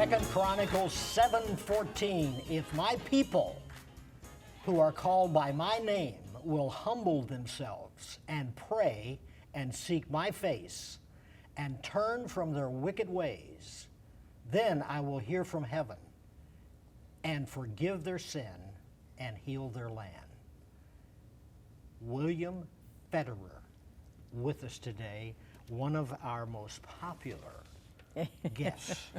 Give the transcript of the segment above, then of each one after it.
Second Chronicles 7:14. If my people who are called by my name will humble themselves and pray and seek my face and turn from their wicked ways, then I will hear from heaven and forgive their sin and heal their land. William Federer with us today, one of our most popular guests.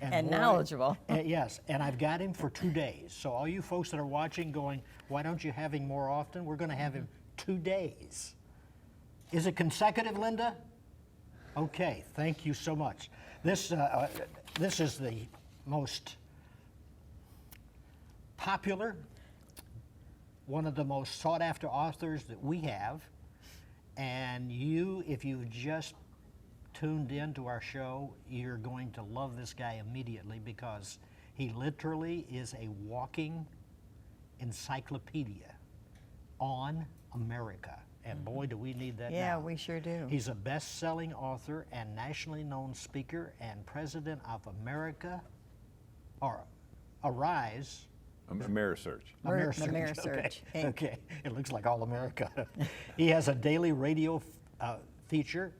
And knowledgeable. Yes, and I've got him for 2 days. So all you folks that are watching going, why don't you have him more often? We're going to have him 2 days. Is it consecutive, Linda? Okay, thank you so much. This is the most popular, one of the most sought after authors that we have. And you, if you've just tuned in to our show, you're going to love this guy immediately because he literally is a walking encyclopedia on America. And boy, do we need that now. Yeah, we sure do. He's a best-selling author and nationally known speaker and president of America, or Arise. Amerisearch. Amerisearch. Okay, it looks like all America. He has a daily radio feature,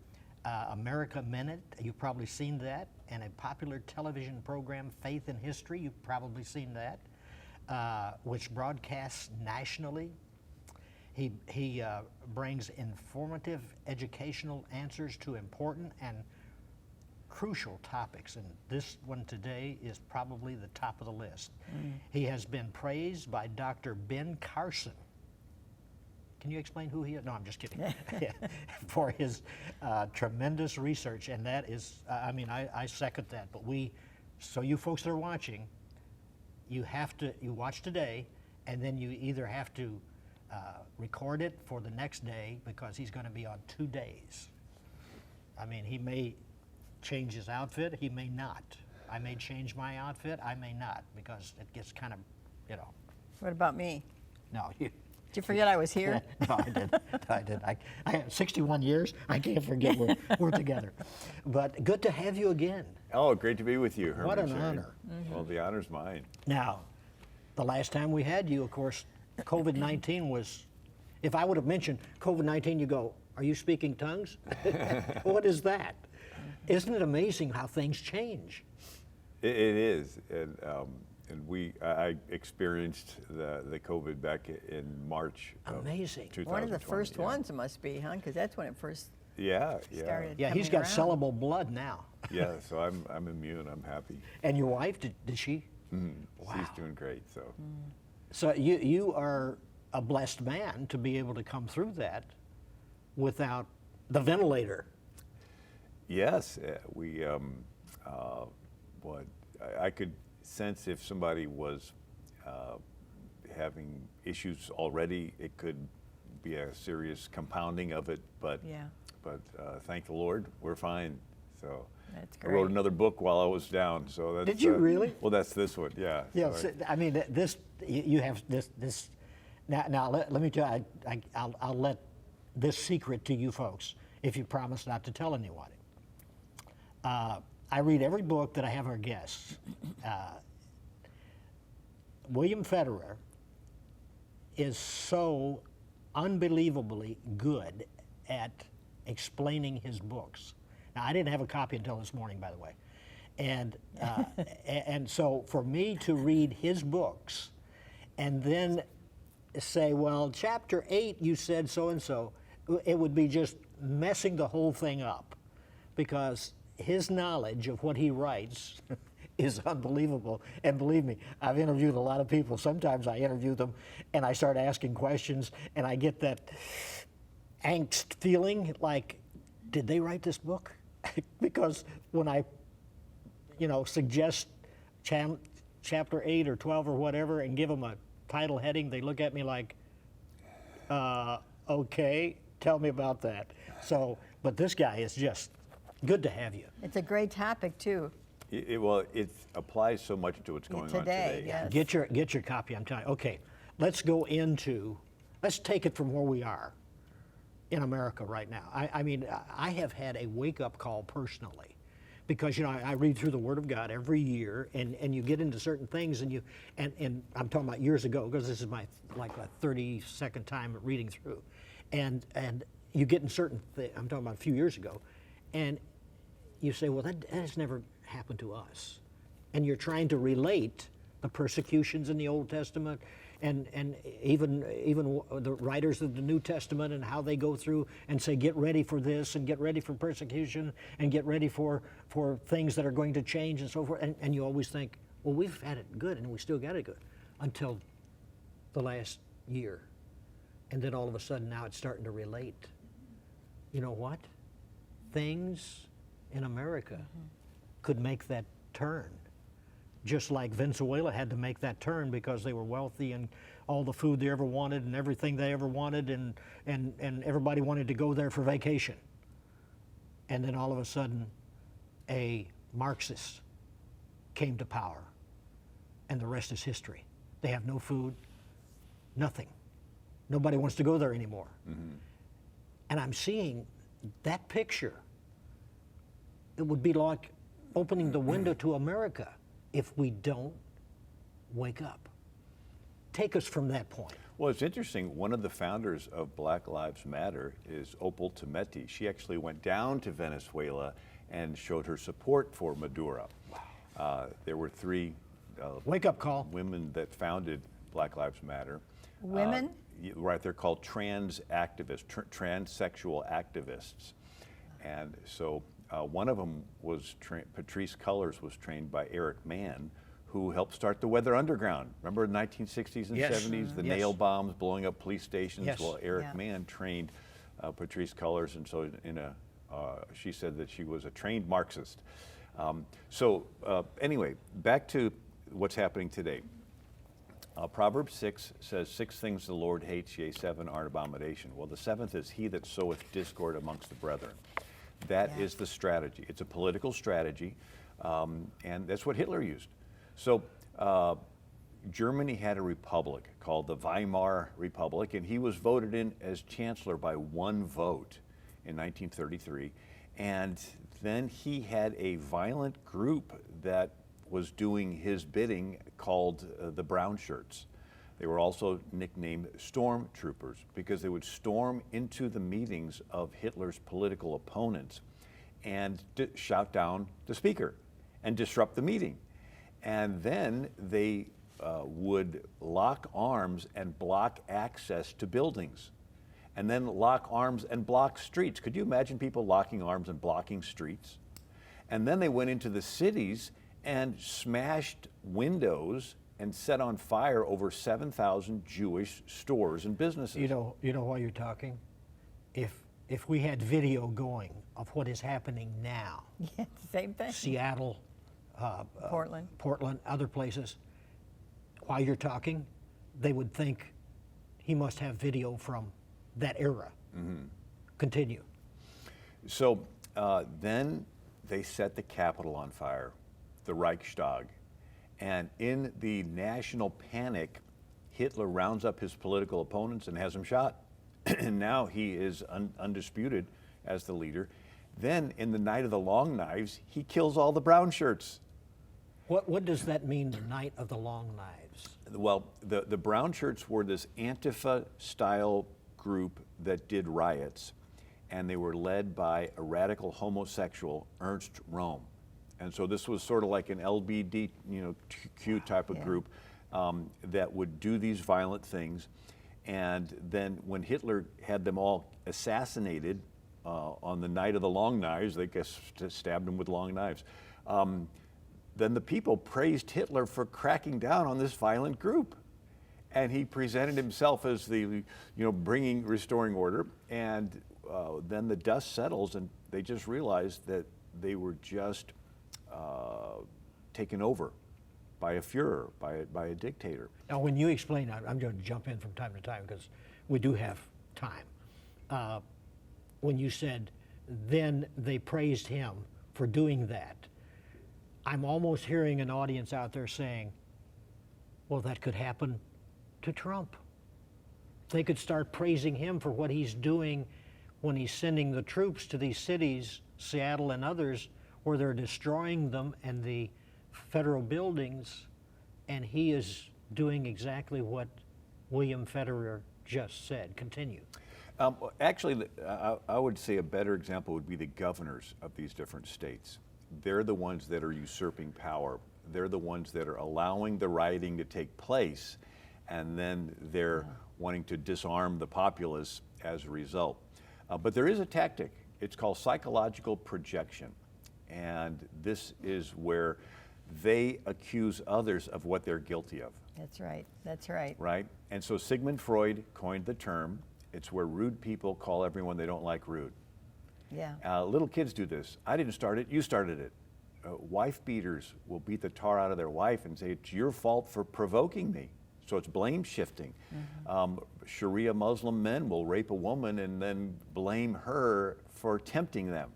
America Minute. You've probably seen that, and a popular television program, Faith and History. You've probably seen that, which broadcasts nationally. He brings informative educational answers to important and crucial topics, and this one today is probably the top of the list. He has been praised by Dr. Ben Carson. Can you explain who he is? No, I'm just kidding. For his tremendous research, and that is, I second that, but so you folks that are watching, you watch today, and then you either have to record it for the next day because he's going to be on 2 days. I mean, he may change his outfit, he may not. I may change my outfit, I may not, because it gets kind of, What about me? No. Did you forget I was here? No, I did. I have 61 years, I can't forget we're together. But good to have you again. Oh, great to be with you, Herman. What an Sharron. honor. Well, the honor's mine. Now, the last time we had you, of course, COVID-19 was, if I would have mentioned COVID-19, you go, are you speaking tongues? What is that? Isn't it amazing how things change? It is, and I experienced the COVID back in March. Amazing. Of 2020. One of the first ones it must be, huh? Because that's when it first started. Yeah, he's got coming around. sellable blood now. Yeah, so I'm immune. I'm happy. And your wife, did she? Wow. She's doing great. So. So you are a blessed man to be able to come through that without the ventilator. Yes, I could sense if somebody was having issues already, it could be a serious compounding of it. But thank the Lord, we're fine. So That's I wrote great. another book while I was down. So that's, Did you really? Well, that's this one. Yeah. Yeah, So I mean, you have this. Now let me tell you, I'll let this secret to you folks if you promise not to tell anyone. I read every book that I have our guests. William Federer is so unbelievably good at explaining his books. Now, I didn't have a copy until this morning, by the way. And so for me to read his books and then say, well, chapter 8, you said so-and-so, it would be just messing the whole thing up, because his knowledge of what he writes is unbelievable. And believe me, I've interviewed a lot of people. Sometimes I interview them and I start asking questions and I get that angst feeling like, did they write this book? Because when I, suggest chapter 8 or 12 or whatever and give them a title heading, they look at me like, okay, tell me about that. So, but this guy is just good to have you. It's a great topic, too. It applies so much to what's going on today. Yes. Get your copy, I'm telling you. Okay, let's take it from where we are in America right now. I mean, I have had a wake-up call personally because I read through the Word of God every year, and you get into certain things, and I'm talking about years ago, because this is my like a 32nd time reading through, and you get in certain I'm talking about a few years ago, and you say, well, that has never happened to us, and you're trying to relate the persecutions in the Old Testament, and even the writers of the New Testament, and how they go through and say, get ready for this, and get ready for persecution, and get ready for things that are going to change, and so forth. And you always think, well, we've had it good, and we still got it good, until the last year. And then all of a sudden, now it's starting to relate. You know what? Things in America could make that turn. Just like Venezuela had to make that turn because they were wealthy and all the food they ever wanted and everything they ever wanted, and everybody wanted to go there for vacation. And then all of a sudden, a Marxist came to power, and the rest is history. They have no food, nothing. Nobody wants to go there anymore. And I'm seeing that picture. It would be like opening the window to America if we don't wake up. Take us from that point. Well, it's interesting. One of the founders of Black Lives Matter is Opal Tometi. She actually went down to Venezuela and showed her support for Maduro. Wow. There were three wake-up call women that founded Black Lives Matter. Women? Right, they're called trans activists, transsexual activists. And so one of them was, Patrisse Cullors was trained by Eric Mann, who helped start the Weather Underground. Remember in the 1960s and 70s, the nail bombs blowing up police stations? Yes. Well, Eric Mann trained Patrisse Cullors, and so she said that she was a trained Marxist. Anyway, back to what's happening today. Proverbs 6 says, 6 things the Lord hates, yea, 7 are an abomination. Well, the 7th is he that soweth discord amongst the brethren. That is the strategy. It's a political strategy, and that's what Hitler used. So Germany had a republic called the Weimar Republic, and he was voted in as chancellor by 1 vote in 1933. And then he had a violent group that was doing his bidding called the Brown Shirts. They were also nicknamed stormtroopers because they would storm into the meetings of Hitler's political opponents and shout down the speaker and disrupt the meeting. And then they would lock arms and block access to buildings, and then lock arms and block streets. Could you imagine people locking arms and blocking streets? And then they went into the cities and smashed windows and set on fire over 7,000 Jewish stores and businesses. You know why you're talking? If we had video going of what is happening now, Yeah, same thing. Seattle, Portland, other places, while you're talking, they would think he must have video from that era. Continue. So then they set the Capitol on fire, the Reichstag. And in the national panic, Hitler rounds up his political opponents and has them shot. And now he is undisputed as the leader. Then in the Night of the Long Knives, he kills all the brown shirts. What does that mean, the Night of the Long Knives? Well, the brown shirts were this Antifa-style group that did riots, and they were led by a radical homosexual, Ernst Röhm. And so this was sort of like an LGBTQ type of group that would do these violent things. And then when Hitler had them all assassinated on the Night of the Long Knives, they just stabbed them with long knives. Then the people praised Hitler for cracking down on this violent group. And he presented himself as the, restoring order. And then the dust settles, and they just realized that they were just taken over by a Führer, by a dictator. Now, when you explain, I'm going to jump in from time to time because we do have time. When you said, then they praised him for doing that, I'm almost hearing an audience out there saying, well, that could happen to Trump. They could start praising him for what he's doing when he's sending the troops to these cities, Seattle and others, where they're destroying them and the federal buildings, and he is doing exactly what William Federer just said. Continue. Actually, I would say a better example would be the governors of these different states. They're the ones that are usurping power. They're the ones that are allowing the rioting to take place, and then they're wanting to disarm the populace as a result. But there is a tactic. It's called psychological projection. And this is where they accuse others of what they're guilty of. That's right. That's right. Right? And so Sigmund Freud coined the term. It's where rude people call everyone they don't like rude. Yeah. Little kids do this. I didn't start it, you started it. Wife beaters will beat the tar out of their wife and say, it's your fault for provoking me. So it's blame shifting. Sharia Muslim men will rape a woman and then blame her for tempting them.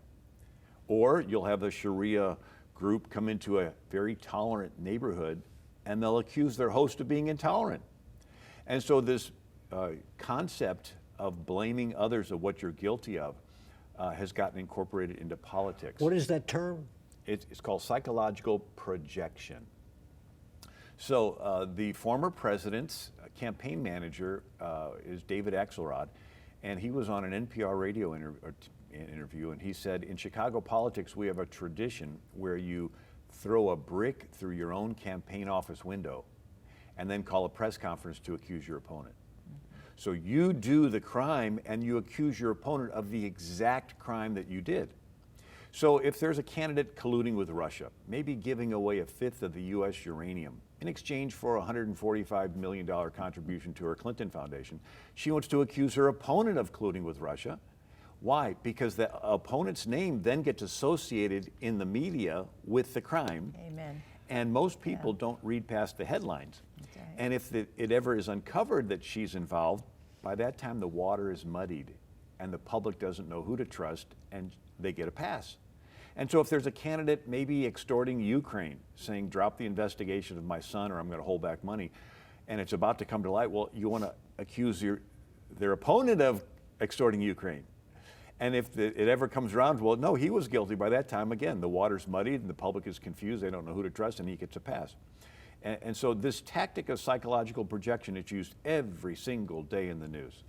Or you'll have the Sharia group come into a very tolerant neighborhood and they'll accuse their host of being intolerant. And so this concept of blaming others of what you're guilty of has gotten incorporated into politics. What is that term? It's called psychological projection. So the former president's campaign manager is David Axelrod, and he was on an NPR radio interview, and he said, in Chicago politics, we have a tradition where you throw a brick through your own campaign office window and then call a press conference to accuse your opponent. So you do the crime and you accuse your opponent of the exact crime that you did. So if there's a candidate colluding with Russia, maybe giving away 1/5 of the US uranium in exchange for a $145 million contribution to her Clinton Foundation, she wants to accuse her opponent of colluding with Russia. Why? Because the opponent's name then gets associated in the media with the crime. Amen. And most people don't read past the headlines. That's right. And if it ever is uncovered that she's involved, by that time the water is muddied and the public doesn't know who to trust and they get a pass. And so if there's a candidate maybe extorting Ukraine, saying drop the investigation of my son or I'm going to hold back money, and it's about to come to light, well, you want to accuse their opponent of extorting Ukraine. And if it ever comes around, well, no, he was guilty by that time. Again, the water's muddied and the public is confused. They don't know who to trust, and he gets a pass. And so this tactic of psychological projection is used every single day in the news.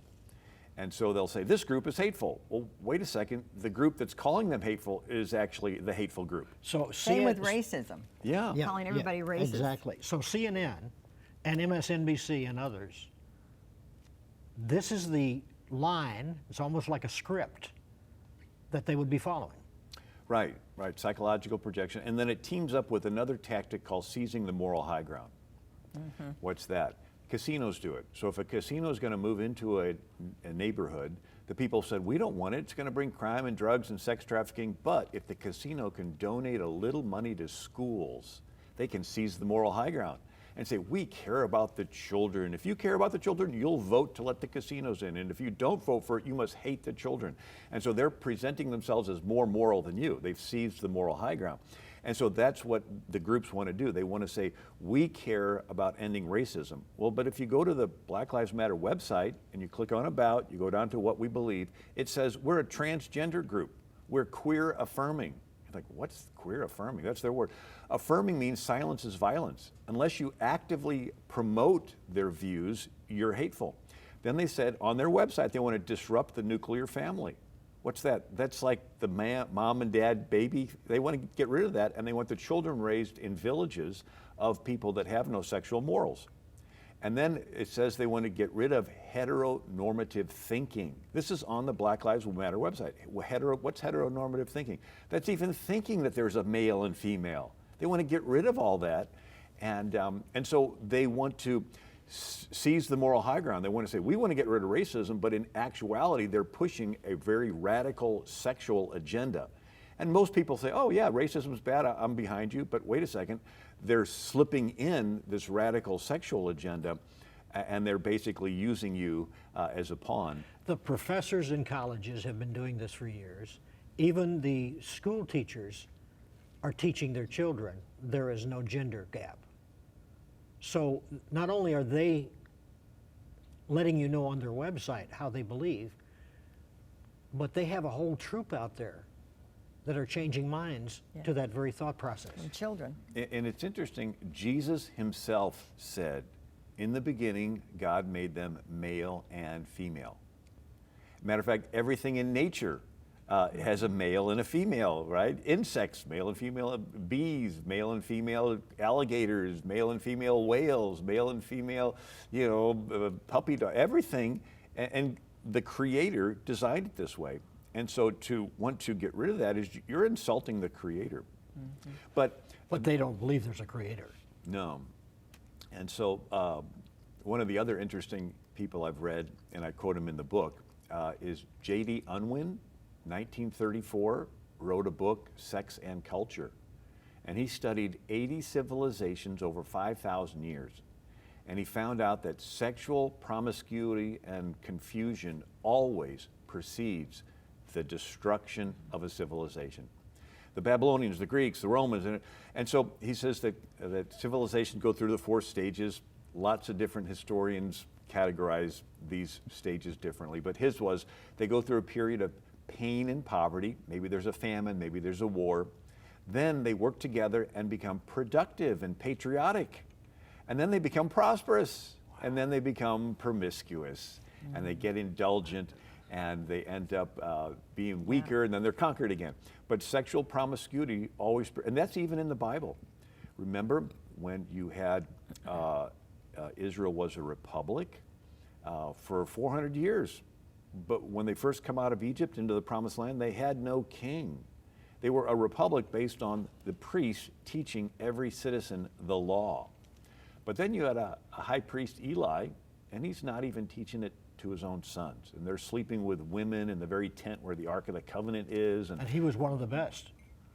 And so they'll say, this group is hateful. Well, wait a second. The group that's calling them hateful is actually the hateful group. So Same with racism. Yeah. Calling everybody racist. Exactly. So CNN and MSNBC and others, this is the line, it's almost like a script that they would be following. Right. Psychological projection. And then it teams up with another tactic called seizing the moral high ground. What's that? Casinos do it. So if a casino is going to move into a neighborhood, the people said, we don't want it. It's going to bring crime and drugs and sex trafficking. But if the casino can donate a little money to schools, they can seize the moral high ground and say, we care about the children. If you care about the children, you'll vote to let the casinos in. And if you don't vote for it, you must hate the children. And so they're presenting themselves as more moral than you. They've seized the moral high ground. And so that's what the groups want to do. They want to say, we care about ending racism. Well, but if you go to the Black Lives Matter website and you click on About, you go down to what we believe, it says we're a transgender group. We're queer affirming. You're like, what's queer affirming? That's their word. Affirming means silence is violence. Unless you actively promote their views, you're hateful. Then they said on their website they want to disrupt the nuclear family. What's that? That's like the mom and dad baby. They want to get rid of that, and they want the children raised in villages of people that have no sexual morals. And then it says they want to get rid of heteronormative thinking. This is on the Black Lives Matter website. What's heteronormative thinking? That's even thinking that there's a male and female. They want to get rid of all that. And so they want to seize the moral high ground. They want to say, we want to get rid of racism, but in actuality, they're pushing a very radical sexual agenda. And most people say, oh yeah, racism is bad, I'm behind you, but wait a second, they're slipping in this radical sexual agenda, and they're basically using you as a pawn. The professors in colleges have been doing this for years. Even the school teachers are teaching their children there is no gender gap. So not only are they letting you know on their website how they believe, but they have a whole troop out there that are changing minds to that very thought process. And children. And it's interesting, Jesus himself said, in the beginning, God made them male and female. Matter of fact, everything in nature has a male and a female, right? Insects, male and female, bees, male and female alligators, male and female whales, male and female, puppy dog, everything. And the Creator designed it this way. And so to want to get rid of that is you're insulting the Creator. Mm-hmm. But they don't believe there's a Creator. No. And so one of the other interesting people I've read, and I quote him in the book, is J.D. Unwin, 1934, wrote a book, Sex and Culture. And he studied 80 civilizations over 5,000 years. And he found out that sexual promiscuity and confusion always precedes the destruction of a civilization. The Babylonians, the Greeks, the Romans, and so he says that civilizations go through the 4 stages. Lots of different historians categorize these stages differently, but his was, they go through a period of pain and poverty. Maybe there's a famine, maybe there's a war. Then they work together and become productive and patriotic. And then they become prosperous. And then they become promiscuous. And they get indulgent, and they end up being weaker, and then they're conquered again. But sexual promiscuity always, and that's even in the Bible. Remember when you had Israel was a republic for 400 years. But when they first come out of Egypt into the Promised Land, they had no king. They were a republic based on the priests teaching every citizen the law. But then you had a high priest, Eli, and he's not even teaching it to his own sons. And they're sleeping with women in the very tent where the Ark of the Covenant is. And he was one of the best,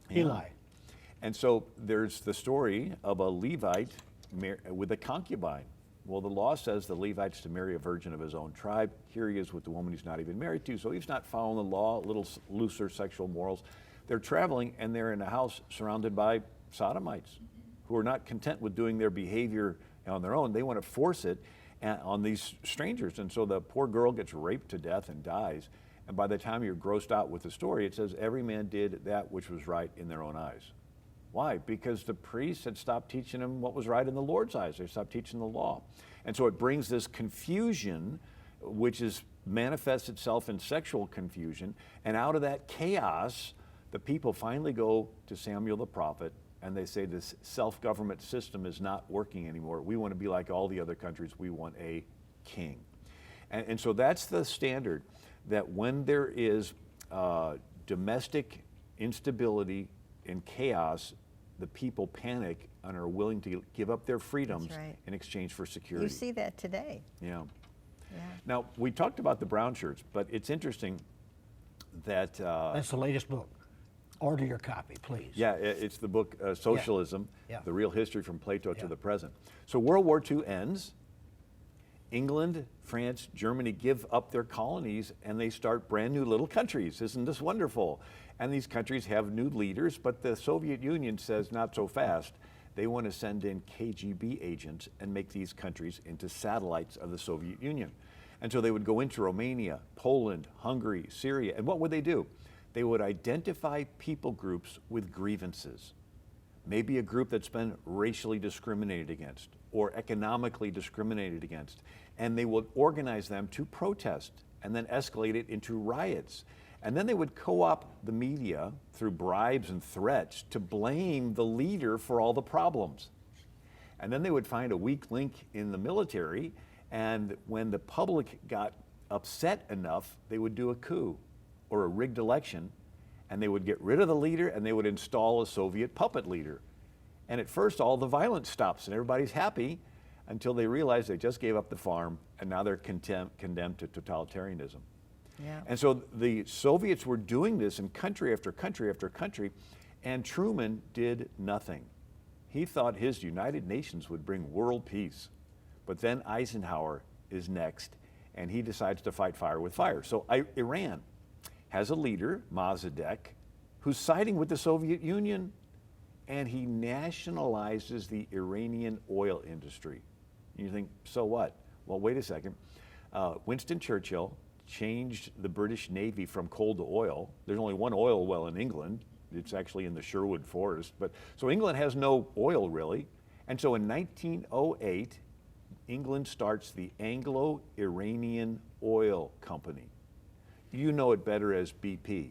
Yeah. Eli. And so there's the story of a Levite with a concubine. Well, the law says the Levite's to marry a virgin of his own tribe. Here he is with the woman he's not even married to, so he's not following the law, a little looser sexual morals. They're traveling, and they're in a house surrounded by sodomites who are not content with doing their behavior on their own. They want to force it on these strangers. And so the poor girl gets raped to death and dies. And by the time you're grossed out with the story, it says every man did that which was right in their own eyes. Why? Because the priests had stopped teaching them what was right in the Lord's eyes. They stopped teaching the law. And so it brings this confusion, which manifests itself in sexual confusion. And out of that chaos, the people finally go to Samuel the prophet, and they say this self-government system is not working anymore. We want to be like all the other countries. We want a king. And so that's the standard, that when there is domestic instability and chaos, the people panic and are willing to give up their freedoms in exchange for security. You see that today. Yeah. Now, we talked about the brown shirts, but it's interesting that... That's the latest book. Order your copy, please. Yeah, it's the book Socialism, Yeah. The Real History from Plato to the Present. So World War II ends. England, France, Germany give up their colonies, and they start brand new little countries. Isn't this wonderful? And these countries have new leaders, but the Soviet Union says not so fast. They want to send in KGB agents and make these countries into satellites of the Soviet Union. And so they would go into Romania, Poland, Hungary, Syria, and what would they do? They would identify people groups with grievances. Maybe a group that's been racially discriminated against or economically discriminated against, and they would organize them to protest and then escalate it into riots. And then they would co-opt the media through bribes and threats to blame the leader for all the problems. And then they would find a weak link in the military, and when the public got upset enough, they would do a coup or a rigged election, and they would get rid of the leader and they would install a Soviet puppet leader. And at first all the violence stops and everybody's happy until they realize they just gave up the farm and now they're condemned to totalitarianism. Yeah. And so the Soviets were doing this in country after country after country, and Truman did nothing. He thought his United Nations would bring world peace. But then Eisenhower is next, and he decides to fight fire with fire. So Iran has a leader, Mossadegh, who's siding with the Soviet Union, and he nationalizes the Iranian oil industry. And you think, so what? Well, wait a second. Winston Churchill changed the British Navy from coal to oil. There's only one oil well in England. It's actually in the Sherwood Forest. But so England has no oil really. And so in 1908, England starts the Anglo-Iranian Oil Company. You know it better as BP.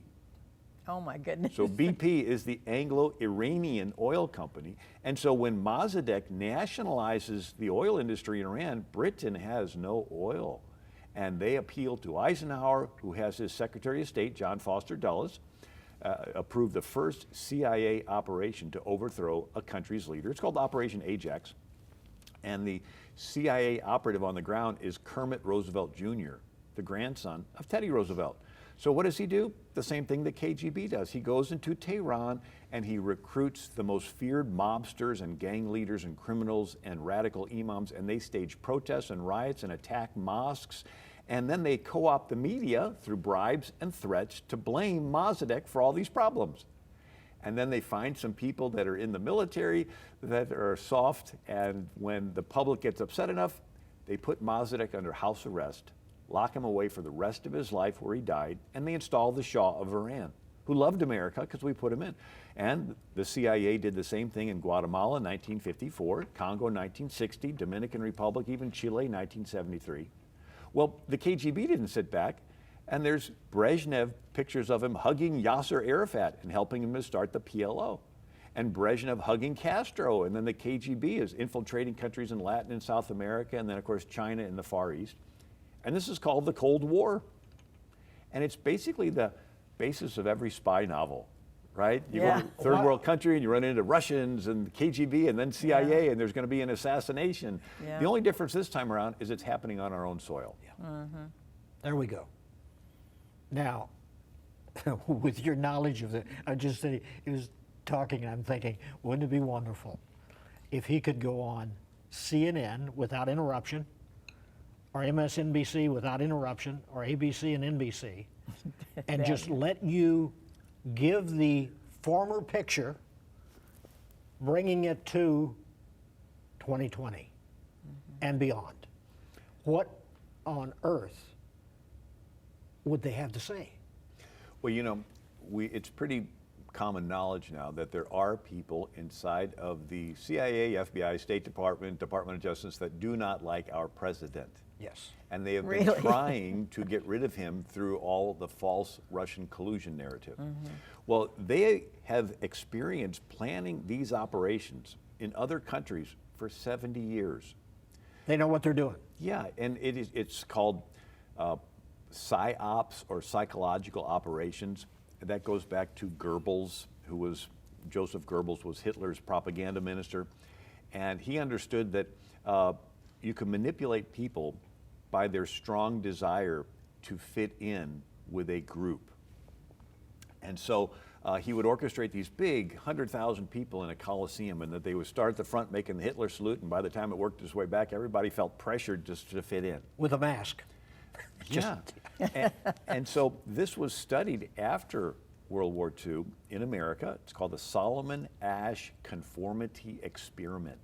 Oh my goodness. So BP is the Anglo-Iranian Oil Company. And so when Mossadegh nationalizes the oil industry in Iran, Britain has no oil. And they appeal to Eisenhower, who has his Secretary of State, John Foster Dulles, approved the first CIA operation to overthrow a country's leader. It's called Operation Ajax. And the CIA operative on the ground is Kermit Roosevelt Jr., the grandson of Teddy Roosevelt. So what does he do? The same thing the KGB does. He goes into Tehran and he recruits the most feared mobsters and gang leaders and criminals and radical imams, and they stage protests and riots and attack mosques. And then they co-opt the media through bribes and threats to blame Mossadegh for all these problems. And then they find some people that are in the military that are soft, and when the public gets upset enough, they put Mossadegh under house arrest, lock him away for the rest of his life where he died, and they install the Shah of Iran, who loved America because we put him in. And the CIA did the same thing in Guatemala in 1954, Congo 1960, Dominican Republic, even Chile 1973. Well, the KGB didn't sit back, and there's Brezhnev pictures of him hugging Yasser Arafat and helping him to start the PLO. And Brezhnev hugging Castro, and then the KGB is infiltrating countries in Latin and South America, and then of course China in the Far East. And this is called the Cold War. And it's basically the basis of every spy novel, right? You go to a third world country and you run into Russians and KGB and then CIA, and there's going to be an assassination. Yeah. The only difference this time around is it's happening on our own soil. There we go. Now, with your knowledge of the, I just said he was talking, and I'm thinking, wouldn't it be wonderful if he could go on CNN without interruption, or MSNBC without interruption, or ABC and NBC, and just let you give the former picture, bringing it to 2020 and beyond. What on earth would they have to say? Well, you know, it's pretty common knowledge now that there are people inside of the CIA, FBI, State Department, Department of Justice that do not like our president. Yes. And they have been trying to get rid of him through all the false Russian collusion narrative. Well, they have experienced planning these operations in other countries for 70 years. They know what they're doing. Yeah, and it's called PSYOPs, or psychological operations. That goes back to Goebbels, Joseph Goebbels was Hitler's propaganda minister. And he understood that you can manipulate people by their strong desire to fit in with a group. And so he would orchestrate these big 100,000 people in a coliseum, and that they would start at the front making the Hitler salute, and by the time it worked its way back, everybody felt pressured just to fit in. With a mask. Yeah. And so this was studied after World War II in America. It's called the Solomon Asch Conformity Experiment.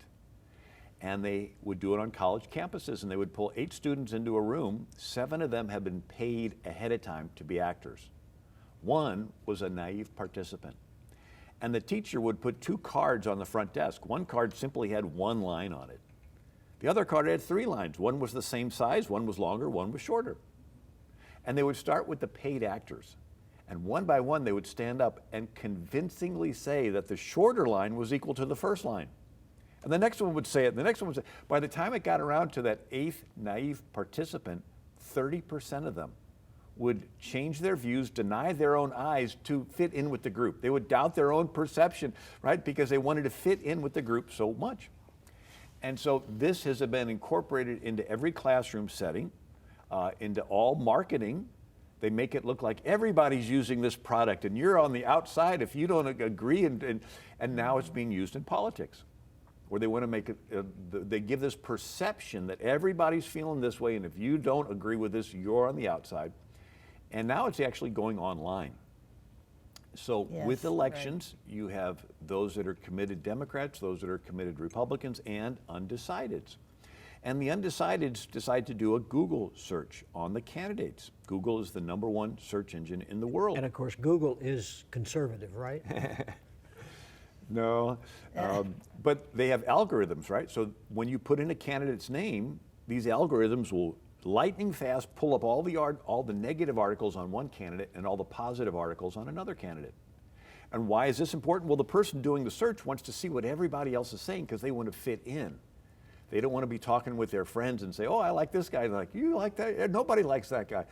And they would do it on college campuses, and they would pull 8 students into a room. 7 of them had been paid ahead of time to be actors. 1 was a naive participant. And the teacher would put 2 cards on the front desk. One card simply had 1 line on it. The other card had 3 lines. One was the same size, one was longer, one was shorter. And they would start with the paid actors. And one by one, they would stand up and convincingly say that the shorter line was equal to the first line. And the next one would say it, and the next one would say it. By the time it got around to that 8th naive participant, 30% of them would change their views, deny their own eyes to fit in with the group. They would doubt their own perception, right? Because they wanted to fit in with the group so much. And so this has been incorporated into every classroom setting, into all marketing. They make it look like everybody's using this product, and you're on the outside if you don't agree, and now it's being used in politics, where they want to make it, they give this perception that everybody's feeling this way, and if you don't agree with this, you're on the outside. And now it's actually going online. So with elections, you have those that are committed Democrats, those that are committed Republicans, and undecideds. And the undecideds decide to do a Google search on the candidates. Google is the #1 search engine in the world. And of course, Google is conservative, right? No, but they have algorithms, right? So when you put in a candidate's name, these algorithms will lightning fast pull up all the negative articles on one candidate and all the positive articles on another candidate. And why is this important? Well, the person doing the search wants to see what everybody else is saying because they want to fit in. They don't want to be talking with their friends and say, oh, I like this guy. They're like, you like that? Nobody likes that guy.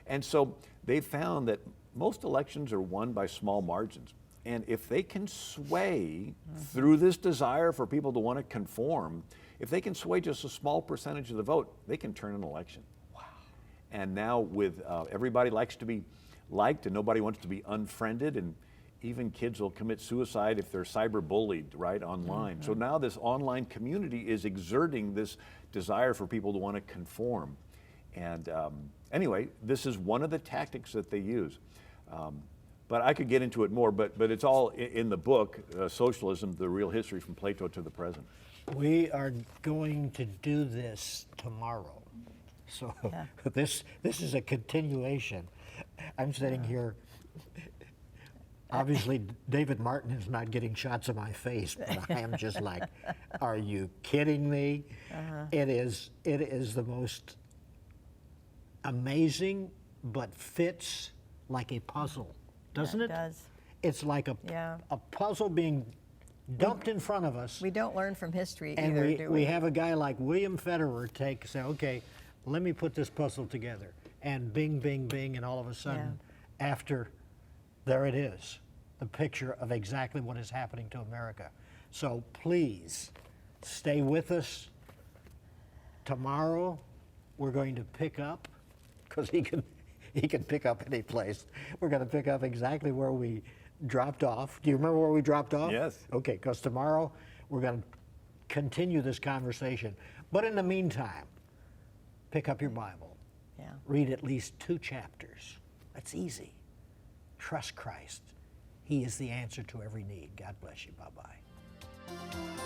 And so they found that most elections are won by small margins. And if they can sway through this desire for people to want to conform, if they can sway just a small percentage of the vote, they can turn an election. Wow. And now with everybody likes to be liked and nobody wants to be unfriended, and even kids will commit suicide if they're cyberbullied, right, online. So now this online community is exerting this desire for people to want to conform. And anyway, this is one of the tactics that they use. But I could get into it more, but it's all in the book, Socialism, the Real History from Plato to the Present. We are going to do this tomorrow. So this is a continuation. I'm sitting here. Obviously, David Martin is not getting shots of my face, but I am just like, are you kidding me? It is the most amazing, but fits like a puzzle, doesn't it? It does. It's like a puzzle being dumped in front of us. We don't learn from history and either, do we? we have a guy like William Federer say, okay, let me put this puzzle together. And bing, bing, bing, and all of a sudden, after, there it is, the picture of exactly what is happening to America. So please, stay with us. Tomorrow, we're going to pick up, because he can pick up any place. We're going to pick up exactly where we dropped off. Do you remember where we dropped off? Yes. Okay, because tomorrow we're going to continue this conversation. But in the meantime, pick up your Bible. Yeah. Read at least 2 chapters. That's easy. Trust Christ. He is the answer to every need. God bless you. Bye-bye.